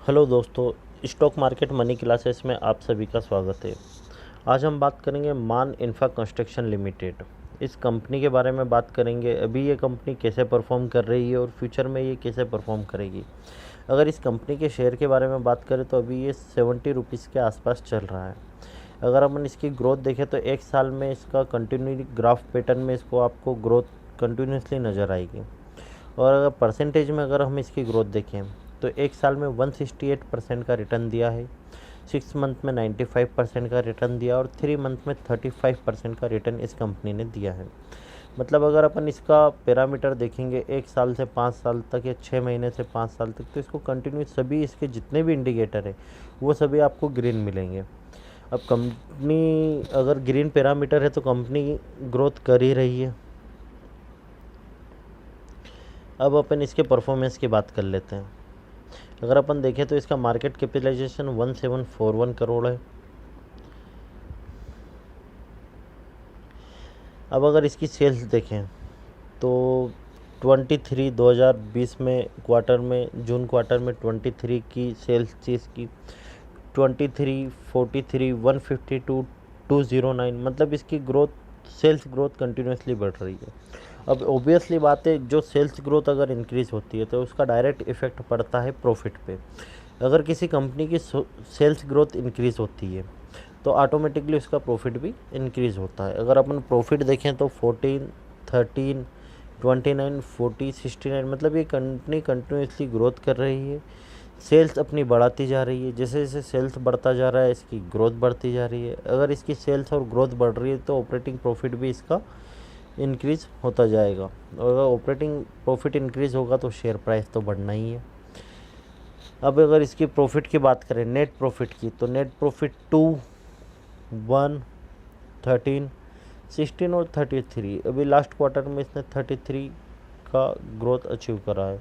Hello दोस्तों, stock market money classes में आप सभी का स्वागत है। आज हम बात करेंगे मान इंफ्रा कंस्ट्रक्शन लिमिटेड। इस कंपनी के बारे में बात करेंगे, अभी ये कंपनी कैसे परफॉर्म कर रही है और फ्यूचर में ये कैसे परफॉर्म करेगी। अगर इस कंपनी के शेयर के बारे में बात करें तो अभी ये 70 रुपीज़ के आसपास चल रहा है। अगर अपन इसकी ग्रोथ देखें तो एक साल में इसका कंटिन्यू ग्राफ पैटर्न में इसको आपको ग्रोथ कंटिन्यूसली नज़र आएगी। और अगर परसेंटेज में अगर हम इसकी ग्रोथ देखें तो एक साल में 168% का रिटर्न दिया है, 6 मंथ में 95% का रिटर्न दिया और 3 मंथ में 35% का रिटर्न इस कंपनी ने दिया है। मतलब अगर अपन इसका पैरामीटर देखेंगे 1 साल से 5 साल तक या 6 महीने से 5 साल तक, तो इसको कंटिन्यू सभी इसके जितने भी इंडिकेटर है वो सभी आपको ग्रीन मिलेंगे। अब कंपनी अगर ग्रीन पैरामीटर है तो कंपनी ग्रोथ कर ही रही है। अब अपन इसके परफॉर्मेंस की बात कर लेते हैं। अगर अपन देखें तो इसका मार्केट कैपिटलाइजेशन 1741 करोड़ है। अब अगर इसकी सेल्स देखें तो 2020 में क्वार्टर में जून क्वार्टर में 23 की सेल्स थी इसकी 23, 43, 152, 209। मतलब इसकी ग्रोथ सेल्स ग्रोथ कंटिन्यूसली बढ़ रही है। अब ऑब्वियसली बात है, जो सेल्स ग्रोथ अगर इंक्रीज़ होती है तो उसका डायरेक्ट इफेक्ट पड़ता है प्रॉफिट पे। अगर किसी कंपनी की सेल्स ग्रोथ इंक्रीज़ होती है तो ऑटोमेटिकली उसका प्रॉफिट भी इंक्रीज़ होता है। अगर अपन प्रॉफिट देखें तो 14, 13, 29, 40, 69, मतलब ये कंपनी कंटिन्यूसली ग्रोथ कर रही है। सेल्स अपनी बढ़ाती जा रही है। जैसे जैसे सेल्स बढ़ता जा रहा है इसकी ग्रोथ बढ़ती जा रही है। अगर इसकी सेल्स और ग्रोथ बढ़ रही है तो ऑपरेटिंग प्रॉफिट भी इसका इंक्रीज़ होता जाएगा। और अगर ऑपरेटिंग प्रॉफिट इंक्रीज़ होगा तो शेयर प्राइस तो बढ़ना ही है। अब अगर इसकी प्रॉफिट की बात करें, नेट प्रॉफिट की, तो नेट प्रॉफिट 2, 1, 13, 16 और 33, अभी लास्ट क्वार्टर में इसने 33 का ग्रोथ अचीव करा है।